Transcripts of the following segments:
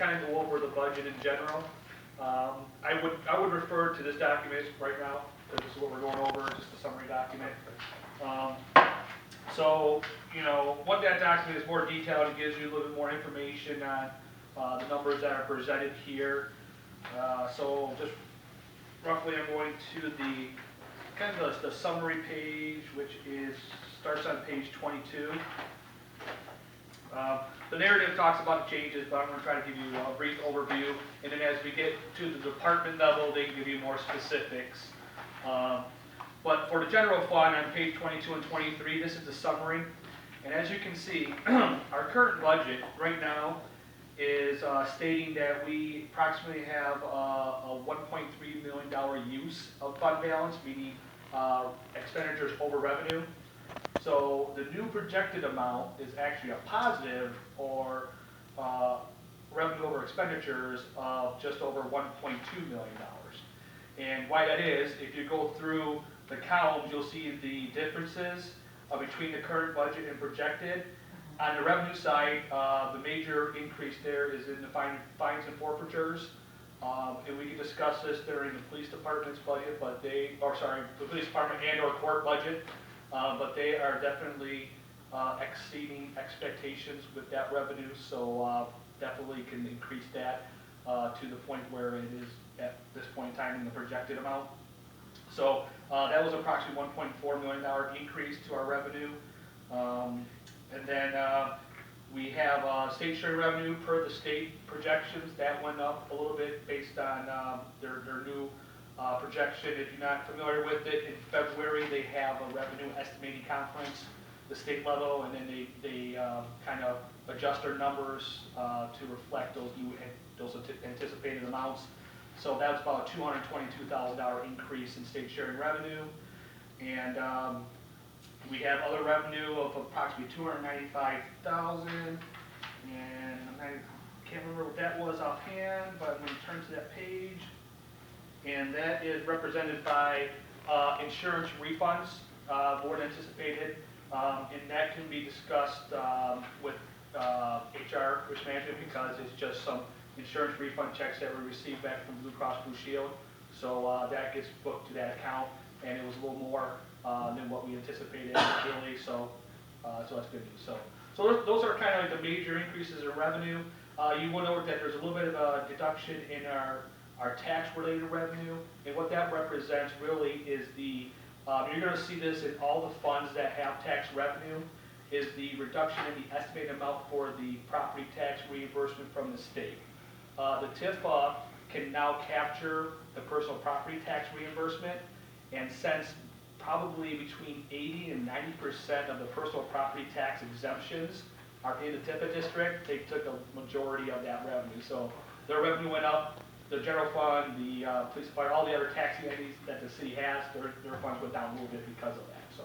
kind of go over the budget in general. I would refer to this document right now, because this is what we're going over, just a summary document. So, you know, what that document is more detailed, it gives you a little bit more information on the numbers that are presented here. So just roughly I'm going to the kind of the summary page, which starts on page 22. The narrative talks about the changes, but I'm going to try to give you a brief overview, and then as we get to the department level, they can give you more specifics. But for the general fund on page 22 and 23, this is the summary. And as you can see, our current budget right now is stating that we approximately have a $1.3 million use of fund balance, meaning expenditures over revenue. So the new projected amount is actually a positive, or revenue over expenditures of just over $1.2 million. And why that is, if you go through the columns, you'll see the differences between the current budget and projected. On the revenue side, the major increase there is in the fines and forfeitures. And we can discuss this during the police department's budget, but the police department and or court budget, but they are definitely exceeding expectations with that revenue, so definitely can increase that to the point where it is at this point in time in the projected amount. So that was approximately $1.4 million increase to our revenue. And then we have state share revenue per the state projections. That went up a little bit based on their new projection. If you're not familiar with it, in February they have a revenue estimating conference, the state level, and then they kind of adjust their numbers to reflect those anticipated amounts. So that's about a $222,000 increase in state sharing revenue. And we have other revenue of approximately $295,000, and I can't remember what that was offhand, but I'm going to turn to that page. And that is represented by insurance refunds, more than anticipated, and that can be discussed with HR, risk management, because it's just some insurance refund checks that we received back from Blue Cross Blue Shield. So that gets booked to that account, and it was a little more than what we anticipated originally, so that's good news. So those are kind of like the major increases in revenue. You will note that there's a little bit of a deduction in our tax-related revenue, and what that represents really is the, you're going to see this in all the funds that have tax revenue, is the reduction in the estimated amount for the property tax reimbursement from the state. The TIFA can now capture the personal property tax reimbursement, and since probably between 80 and 90% of the personal property tax exemptions are in the TIFA district, they took a majority of that revenue. So their revenue went up, the general fund, the police fire, all the other taxing entities that the city has, their funds went down a little bit because of that. So,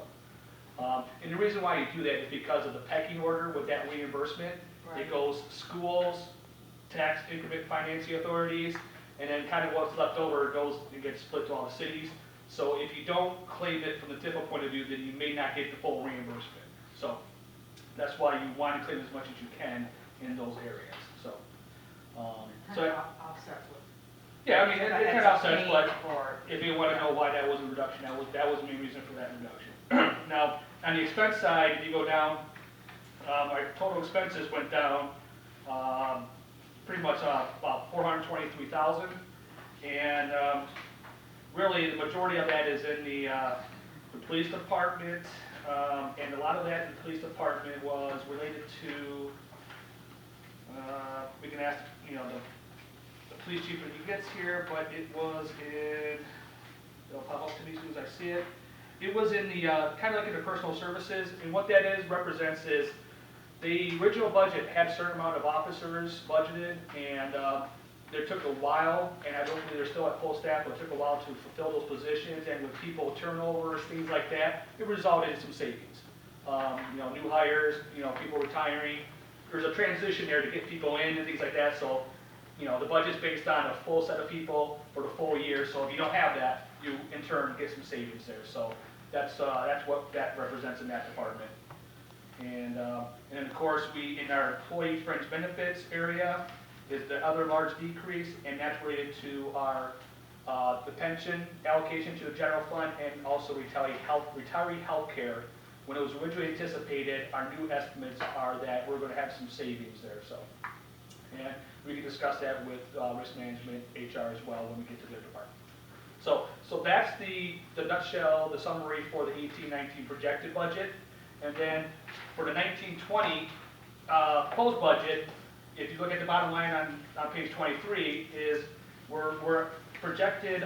and the reason why you do that is because of the pecking order with that reimbursement. Right. It goes schools, tax increment financing authorities, and then kind of what's left over it gets split to all the cities. So if you don't claim it from the TIFA point of view, then you may not get the full reimbursement. So that's why you want to claim as much as you can in those areas. So, offset with. Yeah, I mean, it kind of offsets, but if you want to know why that was a reduction, that was the main reason for that reduction. Now, on the expense side, if you go down, our total expenses went down pretty much about $423,000, and really the majority of that is in the police department, and a lot of that in the police department was related to, we can ask, you know, the police chief when he gets here, but it was in, it'll pop up to me as soon as I see it. It was in the, kind of like in the personal services, and what that represents is the original budget had a certain amount of officers budgeted, and it took a while, and I don't believe they're still at full staff, but it took a while to fulfill those positions, and with people turnovers, things like that, it resulted in some savings. You know, new hires, you know, people retiring. There's a transition there to get people in and things like that, so, you know, the budget's based on a full set of people for the full year, so if you don't have that, you in turn get some savings there. So that's what that represents in that department. And then of course in our employee fringe benefits area, is the other large decrease, and that's related to our, the pension allocation to the general fund and also retiree health care. When it was originally anticipated, our new estimates are that we're gonna have some savings there, so. And we can discuss that with risk management, HR as well when we get to their department. So that's the nutshell, the summary for the 18-19 projected budget. And then for the 19-20 proposed budget, if you look at the bottom line on page 23, is we're projected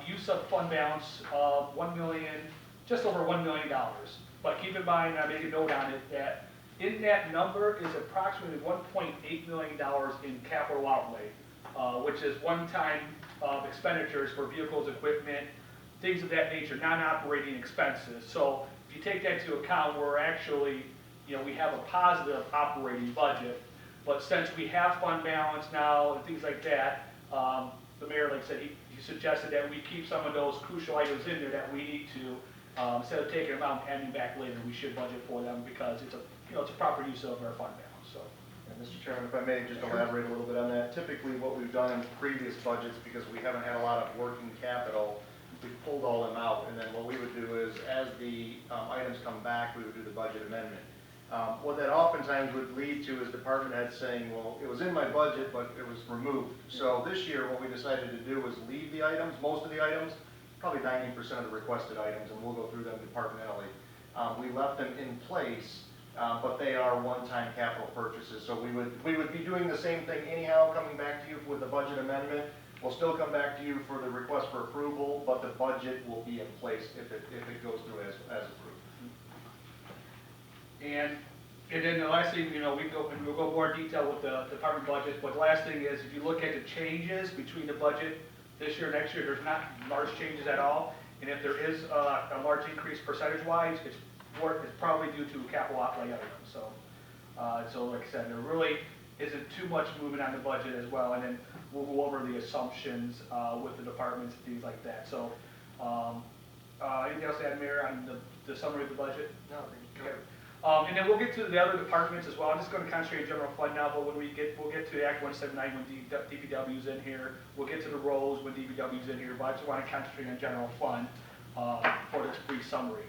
use of fund balance of just over $1 million. But keep in mind, I made a note on it, that in that number is approximately $1.8 million in capital outlay, which is one-time expenditures for vehicles, equipment, things of that nature, non-operating expenses. So if you take that into account, we're actually, we have a positive operating budget. But since we have fund balance now and things like that, the mayor, like I said, he suggested that we keep some of those crucial items in there that we need to, instead of taking them out and adding back later, we should budget for them because it's a proper use of our fund balance. So. Mr. Chairman, if I may just elaborate a little bit on that. Typically what we've done in previous budgets, because we haven't had a lot of working capital, we've pulled all them out, and then what we would do is, as the items come back, we would do the budget amendment. What that oftentimes would lead to is department heads saying, well, it was in my budget, but it was removed. So this year, what we decided to do was leave the items, most of the items, probably 90% of the requested items, and we'll go through them departmentally. We left them in place, but they are one-time capital purchases. So we would be doing the same thing anyhow, coming back to you with the budget amendment. We'll still come back to you for the request for approval, but the budget will be in place if it goes through as approved. And then the last thing, we'll go more detail with the department budget, but the last thing is, if you look at the changes between the budget this year and next year, there's not large changes at all. And if there is a large increase percentage-wise, it's probably due to capital outlay items. So like I said, there really isn't too much movement on the budget as well. And then we'll go over the assumptions with the departments and things like that. So anything else to add, Mayor, on the summary of the budget? No, okay. And then we'll get to the other departments as well. I'm just going to concentrate on general fund now, but when we'll get to Act 179 when DPW's in here. We'll get to the roles when DPW's in here, but I just want to concentrate on general fund for this brief summary.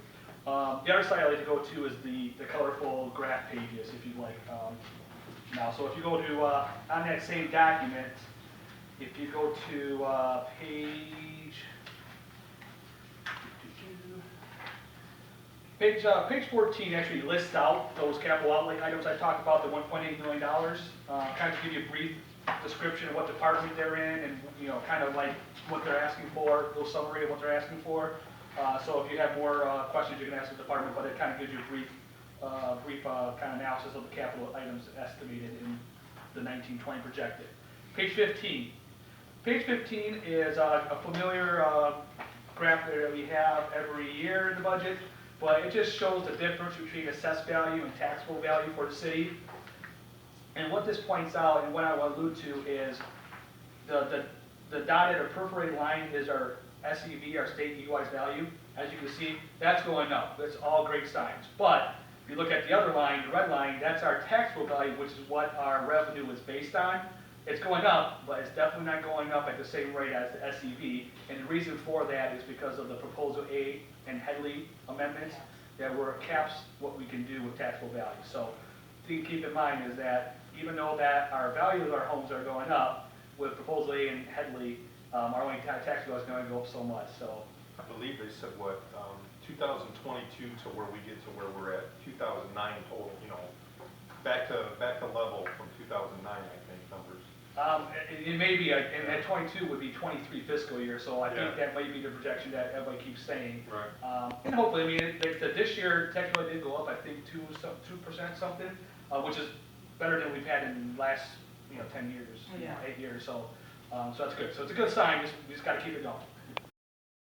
The other side I'd like to go to is the colorful graph pages, if you'd like. Now, so if you go to, on that same document, if you go to Page 14 actually lists out those capital outlay items I talked about, the $1.8 million, kind of give you a brief description of what department they're in and, kind of like what they're asking for, a little summary of what they're asking for. So if you have more questions, you can ask the department, but it kind of gives you a brief kind of analysis of the capital items estimated in the 19-20 projected. Page 15. Page 15 is a familiar graph that we have every year in the budget. But it just shows the difference between assessed value and taxable value for the city. And what this points out, and what I want to allude to, is the dotted or perforated line is our SEV, our state utilized value. As you can see, that's going up. That's all great signs. But if you look at the other line, the red line, that's our taxable value, which is what our revenue is based on. It's going up, but it's definitely not going up at the same rate as the SEV. And the reason for that is because of the Proposal A and Headley amendments that were caps what we can do with taxable value. So the thing to keep in mind is that even though that our value of our homes are going up, with Proposal A and Headley, our only tax bill is going to go up so much. So I believe they said 2022 to where we get to where we're at 2009 total. Back to level from 2009, I think numbers. It may be, and that 22 would be 23 fiscal year, so I think that might be the projection that everybody keeps saying. Right. And hopefully, this year, tax bill did go up, I think, 2% something, which is better than we've had in the last, 10 years, 8 years. So that's good. So it's a good sign. We just got to keep it going.